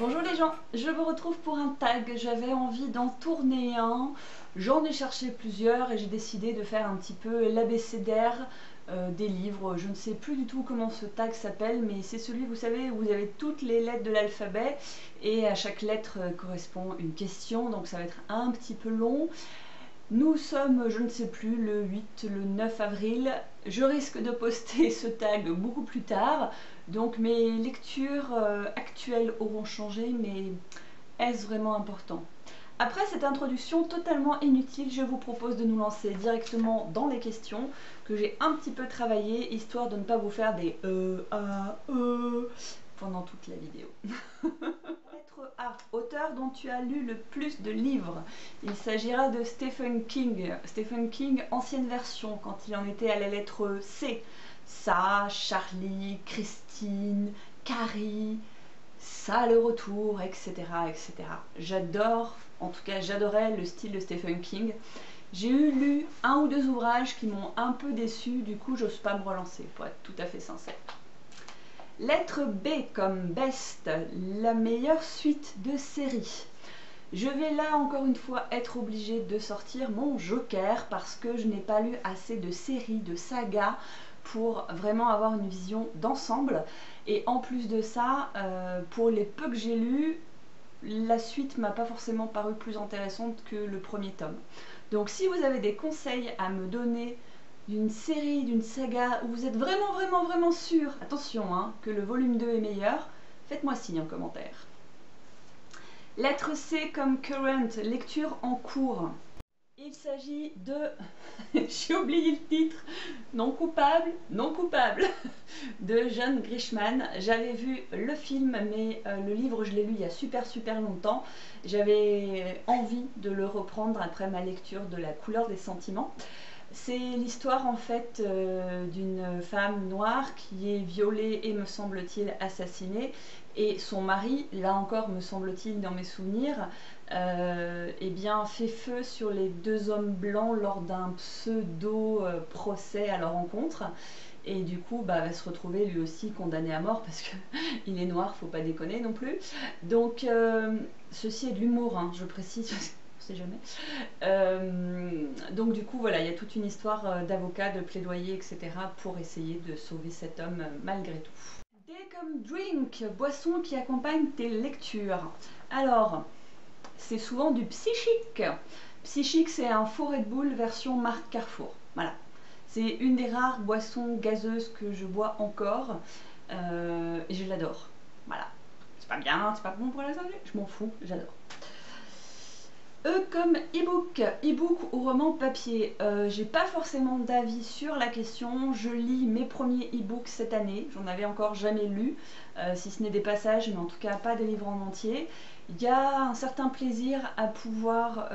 Bonjour les gens, je vous retrouve pour un tag. J'avais envie d'en tourner un, j'en ai cherché plusieurs et j'ai décidé de faire un petit peu l'abécédaire des livres. Je ne sais plus du tout comment ce tag s'appelle, mais c'est celui, vous savez, où vous avez toutes les lettres de l'alphabet et à chaque lettre correspond une question, donc ça va être un petit peu long. Nous sommes, je ne sais plus, le 8, le 9 avril. Je risque de poster ce tag beaucoup plus tard. Donc mes lectures actuelles auront changé, mais est-ce vraiment important? Après cette introduction totalement inutile, je vous propose de nous lancer directement dans les questions que j'ai un petit peu travaillées, histoire de ne pas vous faire des pendant toute la vidéo. Lettre A, auteur dont tu as lu le plus de livres. Il s'agira de Stephen King. Stephen King, ancienne version, quand il en était à la lettre C. Ça, Charlie, Christine, Carrie, ça le retour, etc. etc. J'adore, en tout cas j'adorais le style de Stephen King. J'ai lu un ou deux ouvrages qui m'ont un peu déçu, du coup j'ose pas me relancer, pour être tout à fait sincère. Lettre B comme best, la meilleure suite de série. Je vais là encore une fois être obligée de sortir mon joker parce que je n'ai pas lu assez de séries, de sagas pour vraiment avoir une vision d'ensemble. Et en plus de ça, pour les peu que j'ai lus, la suite m'a pas forcément paru plus intéressante que le premier tome. Donc si vous avez des conseils à me donner d'une série, d'une saga, où vous êtes vraiment sûr, attention, hein, que le volume 2 est meilleur, faites-moi signe en commentaire. Lettre C comme current, lecture en cours. Il s'agit de... j'ai oublié le titre. Non coupable, non coupable de John Grisham. J'avais vu le film, mais le livre je l'ai lu il y a super longtemps. J'avais envie de le reprendre après ma lecture de La couleur des sentiments. C'est l'histoire en fait d'une femme noire qui est violée et me semble-t-il assassinée, et son mari, là encore me semble-t-il dans mes souvenirs, eh bien fait feu sur les deux hommes blancs lors d'un pseudo procès à leur encontre. Et du coup, va se retrouver lui aussi condamné à mort parce qu'il est noir, faut pas déconner non plus. Donc, ceci est de l'humour, hein, je précise, on sait jamais. Donc du coup, voilà, il y a toute une histoire d'avocat, de plaidoyer, etc. pour essayer de sauver cet homme malgré tout. D comme drink, boisson qui accompagne tes lectures. Alors, c'est souvent du psychique. Psychique, c'est un faux Red Bull version marque Carrefour. Voilà. C'est une des rares boissons gazeuses que je bois encore et je l'adore. Voilà. C'est pas bien, c'est pas bon pour la santé, je m'en fous, j'adore. E comme e-book, e-book ou roman papier. J'ai pas forcément d'avis sur la question. Je lis mes premiers e-books cette année. J'en avais encore jamais lu, si ce n'est des passages, mais en tout cas pas des livres en entier. Il y a un certain plaisir à pouvoir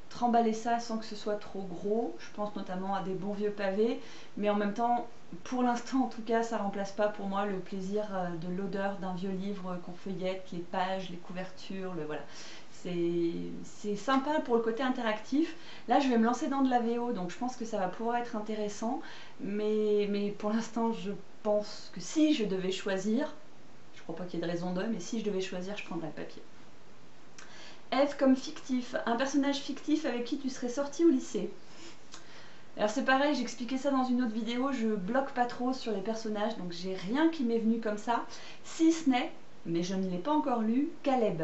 trimballer ça sans que ce soit trop gros. Je pense notamment à des bons vieux pavés, mais en même temps, pour l'instant en tout cas, ça remplace pas pour moi le plaisir de l'odeur d'un vieux livre qu'on feuillette, les pages, les couvertures, voilà. C'est sympa pour le côté interactif. Là, je vais me lancer dans de la VO, donc je pense que ça va pouvoir être intéressant. Mais pour l'instant, je pense que si je devais choisir, je crois pas qu'il y ait de raison de, mais si je devais choisir, je prendrais le papier. F comme fictif, un personnage fictif avec qui tu serais sorti au lycée. Alors c'est pareil, j'expliquais ça dans une autre vidéo, je bloque pas trop sur les personnages, donc j'ai rien qui m'est venu comme ça, si ce n'est, mais je ne l'ai pas encore lu, Caleb.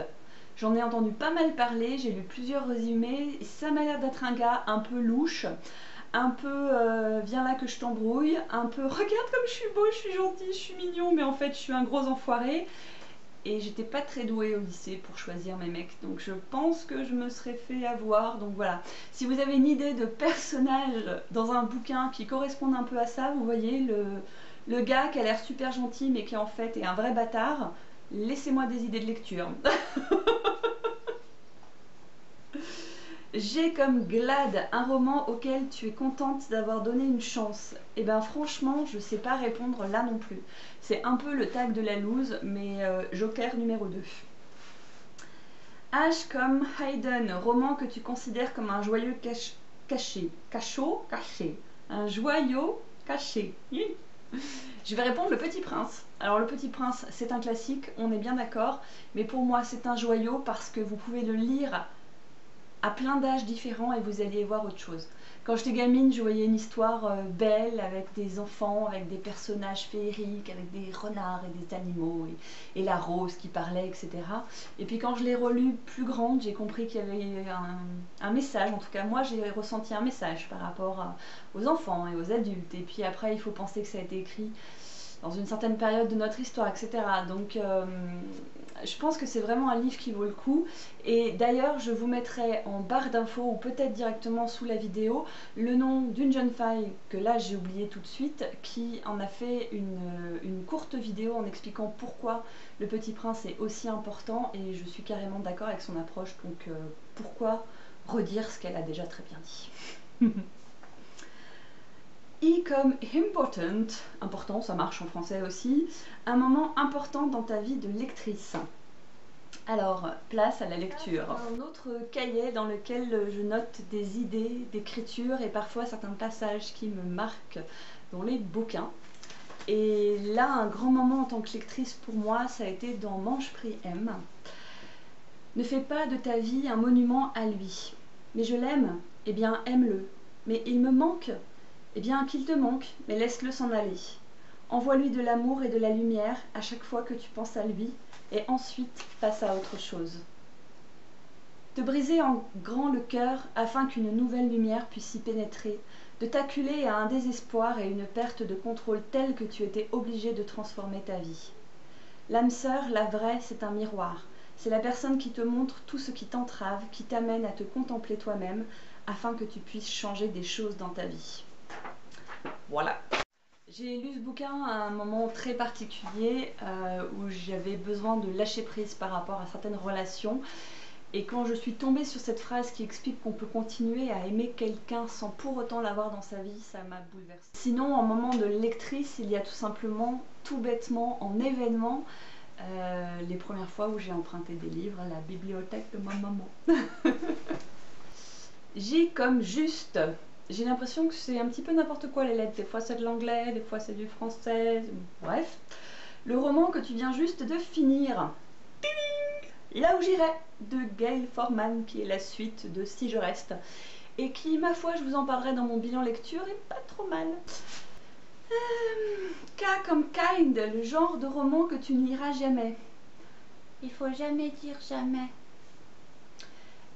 J'en ai entendu pas mal parler, j'ai lu plusieurs résumés, et ça m'a l'air d'être un gars un peu louche, un peu viens là que je t'embrouille, un peu regarde comme je suis beau, je suis gentil, je suis mignon, mais en fait je suis un gros enfoiré. Et j'étais pas très douée au lycée pour choisir mes mecs, donc je pense que je me serais fait avoir. Donc voilà, si vous avez une idée de personnage dans un bouquin qui corresponde un peu à ça, vous voyez le gars qui a l'air super gentil mais qui en fait est un vrai bâtard, laissez-moi des idées de lecture. J'ai comme Glad, un roman auquel tu es contente d'avoir donné une chance. Et ben franchement, je sais pas répondre là non plus. C'est un peu le tag de la loose, mais joker numéro 2. H comme Hayden, roman que tu considères comme un joyeux caché. Cachot, caché. Un joyau caché. Je vais répondre Le Petit Prince. Alors Le Petit Prince, c'est un classique, on est bien d'accord, mais pour moi c'est un joyau parce que vous pouvez le lire à plein d'âges différents et vous alliez voir autre chose. Quand j'étais gamine, je voyais une histoire belle avec des enfants, avec des personnages féeriques, avec des renards et des animaux et la rose qui parlait, etc. Et puis quand je l'ai relu plus grande, j'ai compris qu'il y avait un message, en tout cas moi j'ai ressenti un message par rapport aux enfants et aux adultes. Et puis après il faut penser que ça a été écrit dans une certaine période de notre histoire, etc. Donc je pense que c'est vraiment un livre qui vaut le coup. Et d'ailleurs, je vous mettrai en barre d'infos ou peut-être directement sous la vidéo le nom d'une jeune fille que là j'ai oublié tout de suite, qui en a fait une courte vidéo en expliquant pourquoi Le Petit Prince est aussi important. Et je suis carrément d'accord avec son approche, donc pourquoi redire ce qu'elle a déjà très bien dit. I comme important, important, ça marche en français aussi, un moment important dans ta vie de lectrice. Alors, place à la lecture. Un autre cahier dans lequel je note des idées d'écriture et parfois certains passages qui me marquent dans les bouquins. Et là, un grand moment en tant que lectrice pour moi, ça a été dans Mange Prix M. Ne fais pas de ta vie un monument à lui. Mais je l'aime, eh bien aime-le. Mais il me manque, eh bien qu'il te manque, mais laisse-le s'en aller. Envoie-lui de l'amour et de la lumière à chaque fois que tu penses à lui, et ensuite passe à autre chose. Te briser en grand le cœur afin qu'une nouvelle lumière puisse y pénétrer, de t'acculer à un désespoir et une perte de contrôle telle que tu étais obligé de transformer ta vie. L'âme sœur, la vraie, c'est un miroir. C'est la personne qui te montre tout ce qui t'entrave, qui t'amène à te contempler toi-même, afin que tu puisses changer des choses dans ta vie. Voilà. J'ai lu ce bouquin à un moment très particulier où j'avais besoin de lâcher prise par rapport à certaines relations. Et quand je suis tombée sur cette phrase qui explique qu'on peut continuer à aimer quelqu'un sans pour autant l'avoir dans sa vie, ça m'a bouleversée. Sinon, en moment de lectrice, il y a tout simplement, tout bêtement, en événement, les premières fois où j'ai emprunté des livres à la bibliothèque de ma maman. J comme juste. J'ai l'impression que c'est un petit peu n'importe quoi les lettres. Des fois c'est de l'anglais, des fois c'est du français, bref. Le roman que tu viens juste de finir. Là où j'irai, de Gail Forman, qui est la suite de Si je reste. Et qui, ma foi, je vous en parlerai dans mon bilan lecture, est pas trop mal. K comme kind, le genre de roman que tu ne liras jamais. Il faut jamais dire jamais.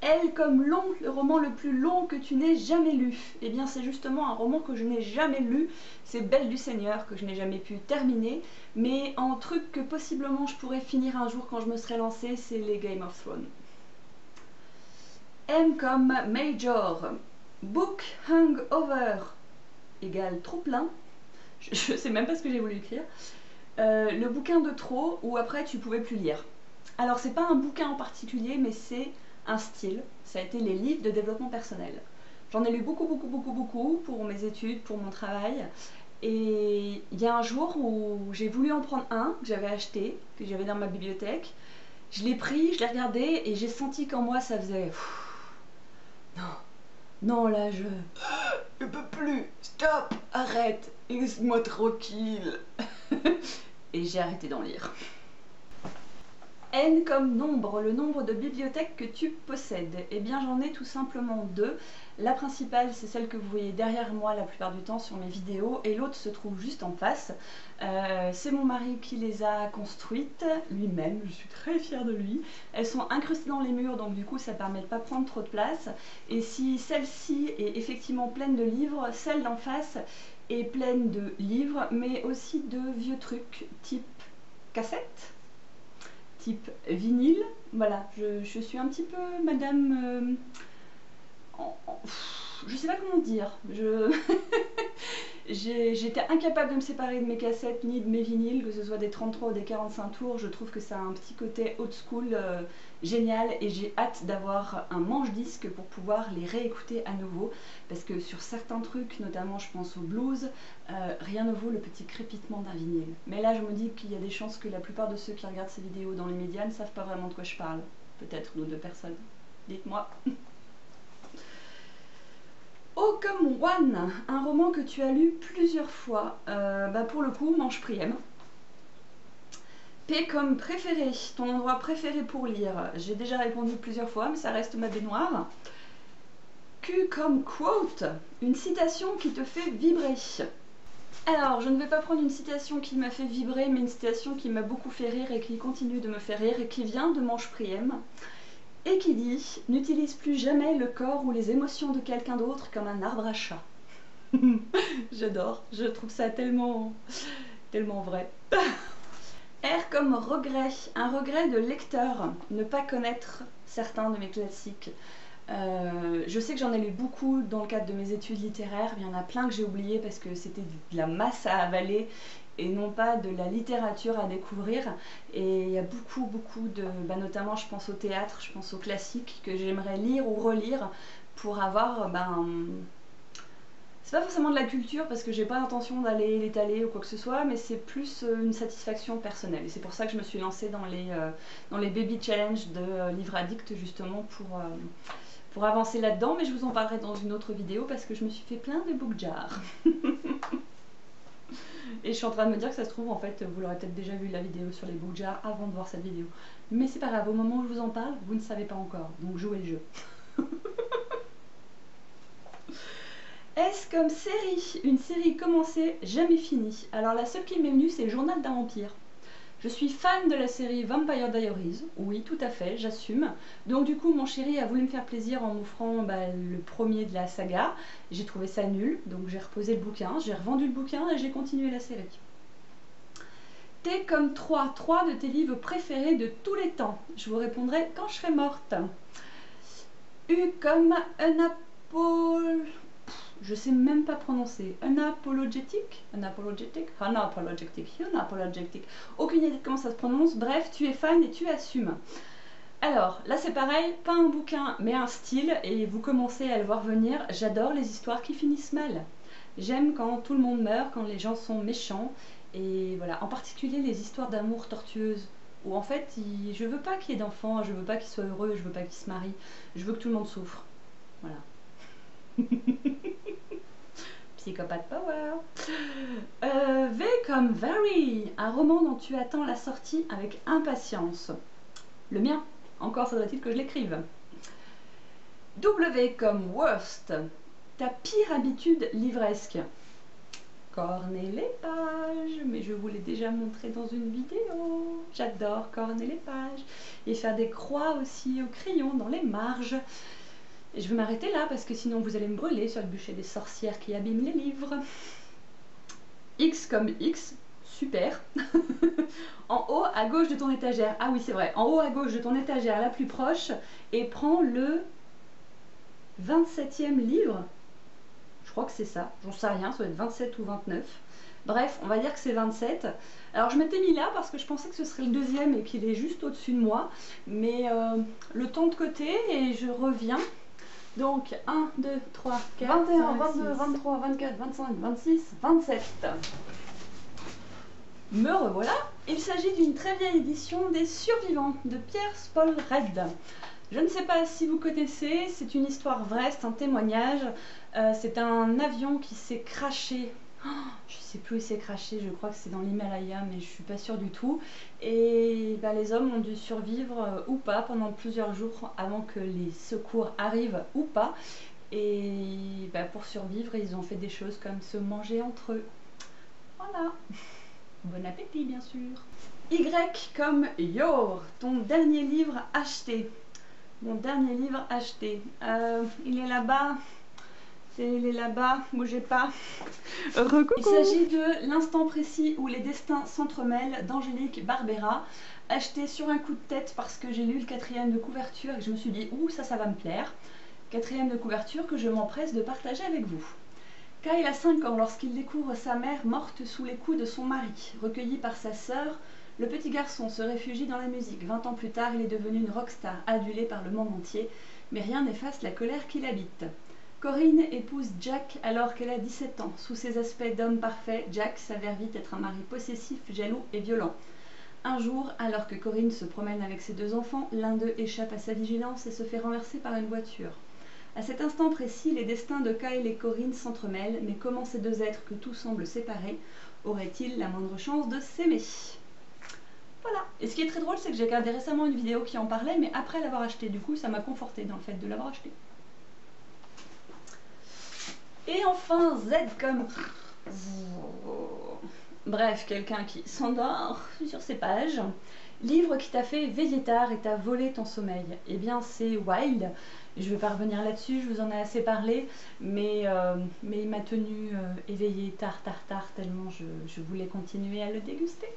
L comme long, le roman le plus long que tu n'aies jamais lu. Eh bien c'est justement un roman que je n'ai jamais lu, c'est Belle du Seigneur, que je n'ai jamais pu terminer, mais en truc que possiblement je pourrais finir un jour quand je me serai lancée, c'est les Game of Thrones. M comme Major, Book Hangover égale trop plein, je sais même pas ce que j'ai voulu écrire, le bouquin de trop où après tu pouvais plus lire. Alors c'est pas un bouquin en particulier, mais c'est un style, ça a été les livres de développement personnel. J'en ai lu beaucoup pour mes études, pour mon travail. Et il y a un jour où j'ai voulu en prendre un que j'avais acheté, que j'avais dans ma bibliothèque. Je l'ai pris, je l'ai regardé et j'ai senti qu'en moi ça faisait non, non là je peux plus, stop, arrête, laisse-moi tranquille. Et j'ai arrêté d'en lire. N comme nombre, le nombre de bibliothèques que tu possèdes. Eh bien j'en ai tout simplement deux. La principale, c'est celle que vous voyez derrière moi la plupart du temps sur mes vidéos, et l'autre se trouve juste en face. C'est mon mari qui les a construites lui-même, je suis très fière de lui. Elles sont incrustées dans les murs, donc du coup ça permet de pas prendre trop de place. Et si celle-ci est effectivement pleine de livres, celle d'en face est pleine de livres, mais aussi de vieux trucs type cassette, type vinyle. Voilà, je suis un petit peu madame... je sais pas comment dire. J'étais incapable de me séparer de mes cassettes ni de mes vinyles, que ce soit des 33 ou des 45 tours. Je trouve que ça a un petit côté old school génial, et j'ai hâte d'avoir un manche-disque pour pouvoir les réécouter à nouveau, parce que sur certains trucs, notamment je pense au blues, rien ne vaut le petit crépitement d'un vinyle. Mais là je me dis qu'il y a des chances que la plupart de ceux qui regardent ces vidéos dans les médias ne savent pas vraiment de quoi je parle. Peut-être une ou deux personnes. Dites-moi. O comme One, un roman que tu as lu plusieurs fois. Pour le coup, Manche Priem. P comme préféré, ton endroit préféré pour lire. J'ai déjà répondu plusieurs fois, mais ça reste ma baignoire. Q comme quote, une citation qui te fait vibrer. Alors, je ne vais pas prendre une citation qui m'a fait vibrer, mais une citation qui m'a beaucoup fait rire et qui continue de me faire rire et qui vient de Manche Priem et qui dit « N'utilise plus jamais le corps ou les émotions de quelqu'un d'autre comme un arbre à chat. » J'adore, je trouve ça tellement vrai. R comme regret, un regret de lecteur, ne pas connaître certains de mes classiques. Je sais que j'en ai lu beaucoup dans le cadre de mes études littéraires, mais il y en a plein que j'ai oublié parce que c'était de la masse à avaler et non pas de la littérature à découvrir. Et il y a beaucoup de, notamment je pense au théâtre, je pense aux classiques que j'aimerais lire ou relire pour avoir, c'est pas forcément de la culture parce que j'ai pas l'intention d'aller l'étaler ou quoi que ce soit, mais c'est plus une satisfaction personnelle. Et c'est pour ça que je me suis lancée dans les baby challenge de livres addicts justement pour avancer là-dedans, mais je vous en parlerai dans une autre vidéo parce que je me suis fait plein de book jars. Et je suis en train de me dire que ça se trouve, en fait, vous l'aurez peut-être déjà vu la vidéo sur les book jars avant de voir cette vidéo. Mais c'est pas grave, au moment où je vous en parle, vous ne savez pas encore, donc jouez le jeu. S comme série, une série commencée, jamais finie. Alors la seule qui m'est venue, c'est Journal d'un vampire. Je suis fan de la série Vampire Diaries, oui tout à fait, j'assume. Donc du coup mon chéri a voulu me faire plaisir en m'offrant le premier de la saga. J'ai trouvé ça nul, donc j'ai reposé le bouquin, j'ai revendu le bouquin et j'ai continué la série. T comme 3 de tes livres préférés de tous les temps. Je vous répondrai quand je serai morte. U comme je sais même pas prononcer. Unapologetic. Aucune idée de comment ça se prononce. Bref, tu es fan et tu assumes. Alors, là c'est pareil, pas un bouquin, mais un style, et vous commencez à le voir venir. J'adore les histoires qui finissent mal. J'aime quand tout le monde meurt, quand les gens sont méchants, et voilà, en particulier les histoires d'amour tortueuses, où en fait, je veux pas qu'il y ait d'enfants, je veux pas qu'ils soient heureux, je veux pas qu'ils se marient, je veux que tout le monde souffre. Voilà. Psychopathe power. V comme very, un roman dont tu attends la sortie avec impatience. Le mien, encore faudrait-il que je l'écrive. W comme worst, ta pire habitude livresque. Corner les pages, mais je vous l'ai déjà montré dans une vidéo. J'adore corner les pages et faire des croix aussi au crayon dans les marges. Et je vais m'arrêter là parce que sinon vous allez me brûler sur le bûcher des sorcières qui abîment les livres. X comme X, super. En haut à gauche de ton étagère, ah oui c'est vrai, en haut à gauche de ton étagère la plus proche et prends le 27e livre. Je crois que c'est ça, j'en sais rien, ça doit être 27 ou 29. Bref, on va dire que c'est 27. Alors je m'étais mis là parce que je pensais que ce serait le deuxième et qu'il est juste au-dessus de moi. Mais le temps de côté et je reviens. Donc 1, 2, 3, 4, 21, 22, 23, 24, 25, 26, 27. Me revoilà. Il s'agit d'une très vieille édition des Survivants de Pierre Spolred. Je ne sais pas si vous connaissez, c'est une histoire vraie, c'est un témoignage. C'est un avion qui s'est crashé. Oh, je ne sais plus où il s'est crashé, je crois que c'est dans l'Himalaya, mais je suis pas sûre du tout. Et les hommes ont dû survivre ou pas pendant plusieurs jours avant que les secours arrivent ou pas. Et pour survivre, ils ont fait des choses comme se manger entre eux. Voilà. Bon appétit, bien sûr. Y comme Your, ton dernier livre acheté. Mon dernier livre acheté. Il est là-bas. Il est là-bas, bougez pas. Il s'agit de L'instant précis où les destins s'entremêlent d'Angélique Barbera, acheté sur un coup de tête parce que j'ai lu le 4e de couverture et que je me suis dit ouh ça va me plaire. 4e de couverture que je m'empresse de partager avec vous. Kyle a 5 ans lorsqu'il découvre sa mère morte sous les coups de son mari. Recueilli par sa sœur, le petit garçon se réfugie dans la musique. 20 ans plus tard, il est devenu une rockstar adulée par le monde entier, mais rien n'efface la colère qui l'habite. Corinne épouse Jack alors qu'elle a 17 ans. Sous ses aspects d'homme parfait, Jack s'avère vite être un mari possessif, jaloux et violent. Un jour, alors que Corinne se promène avec ses 2 enfants, l'un d'eux échappe à sa vigilance et se fait renverser par une voiture. À cet instant précis, les destins de Kyle et Corinne s'entremêlent, mais comment ces deux êtres que tout semble séparer auraient-ils la moindre chance de s'aimer? Voilà. Et ce qui est très drôle, c'est que j'ai regardé récemment une vidéo qui en parlait, mais après l'avoir acheté. Du coup, ça m'a conforté dans le fait de l'avoir acheté. Et enfin, Z comme... Bref, quelqu'un qui s'endort sur ses pages. Livre qui t'a fait veiller tard et t'a volé ton sommeil. Eh bien, c'est Wild. Je ne vais pas revenir là-dessus, je vous en ai assez parlé, mais il m'a tenu éveillée tard, tellement je voulais continuer à le déguster.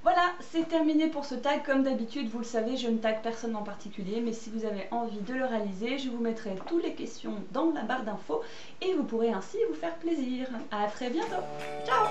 Voilà, c'est terminé pour ce tag. Comme d'habitude, vous le savez, je ne tag personne en particulier, mais si vous avez envie de le réaliser, je vous mettrai toutes les questions dans la barre d'infos et vous pourrez ainsi vous faire plaisir. À très bientôt. Ciao!